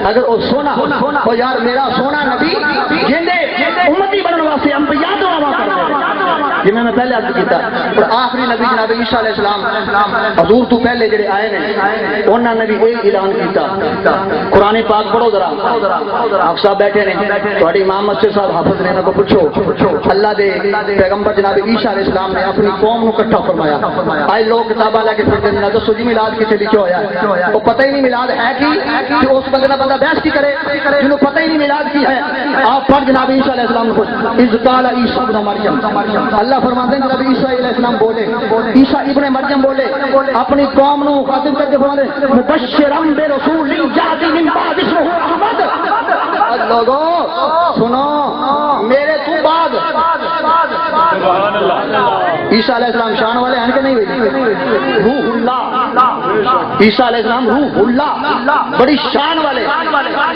اگر وہ سونا وہ یار میرا سونا نبی جندے امتی بننے واسطے انبیاء تو آوا کر جی میں پہلے عرض کیتا اور آخری نبی جناب عیسیٰ علیہ السلام حضور تو پہلے جڑے آئے نے انہاں نے بھی یہ اعلان کیتا قرآن پاک پڑھو ذرا آپ صاحب بیٹھے نے تہاڈی امام مسجد صاحب حافظ نے انہاں کو پوچھو اللہ دے پیغمبر جناب عیسیٰ علیہ السلام نے اپنی قوم کو اکٹھا فرمایا آئے لوگ کتاباں لے کے پڑھتے ہیں دسو جی میلاد کتے لکھا ہوا ہے وہ پتہ ہی نہیں میلاد ہے کہ اس بندے کا بندہ بحث کی کرے جنہوں پتہ ہی نہیں میلاد کی ہے آپ پڑھ جناب عیسیٰ علیہ السلام کو اذ قال عیسیٰ ابن مریم اللہ فرماتے ہیں جناب عیسیٰ علیہ السلام بولے عیسیٰ ابن مریم بولے اپنی قوم نو خاطب کر کے فرماتے مبشرا برسول یاتی من بعد اسمہ احمد لوگوں سنو میرے تو بعد عیسیٰ علیہ السلام شان والے ہیں کہ نہیں روح اللہ عیسیٰ علیہ السلام روح اللہ بڑی شان والے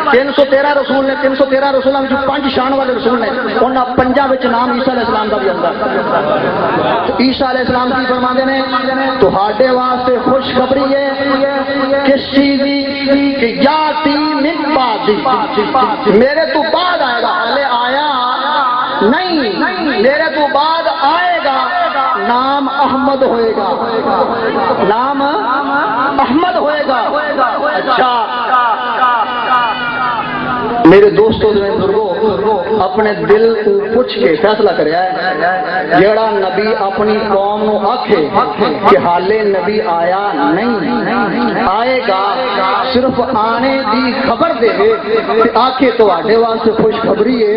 313 رسول نے 313 رسولوں میں 5 شان والے رسول نے انہاں 5 وچ نام عیسیٰ علیہ السلام دا بھی آندا عیسیٰ علیہ السلام کی فرماندے نے تہاڈے واسطے خوشخبری ہے کس چیز دی کہ یاتی من بعد میرے تو بعد آئے گا حالے آیا نہیں میرے تو بعد آئے گا نام احمد ہوئے گا نام احمد ہوئے گا اچھا میرے دوستوں میں اپنے دل کو پوچھ کے فیصلہ کریا ہے جیڑا نبی اپنی قوم نو آکھے کہ حالے نبی آیا نہیں آئے گا صرف آنے دی خبر دے آکھے تو آڈے واسطے خوشخبری ہے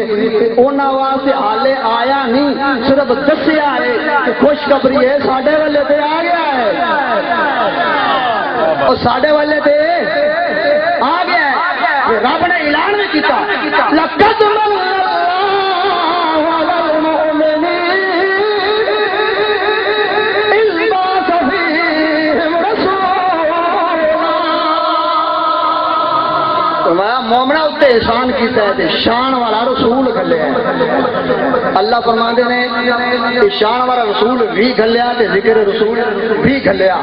اونا واسطے حالے آیا نہیں صرف دسیا ہے کہ خوشخبری ہے ساڈے والے تے آ گیا ہے اور ساڈے والے تے آ گیا ہے رب نے اعلان میں کیتا لقد من اللہ علی المؤمنین اذ بعث فیہم رسولا مومنہ اتے احسان کیتا ہے تے شان والا رسول گھلیا ہے اللہ فرماندے نے کہ شان والا رسول بھی گھلیا تے ذکر رسول بھی گھلیا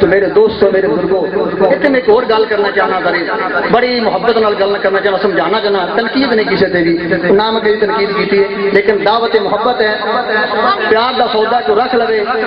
تو میرے دوستو میرے بزرگوں اتنے میں ایک اور گل کرنا چاہنا تاری بڑی محبت نال گل کرنا چاہنا سمجھانا چاہنا تنقید نہیں کسی تے بھی نہ میں کہیں تنقید کیتی ہے لیکن دعوت محبت ہے پیار دا سودا کو رکھ لے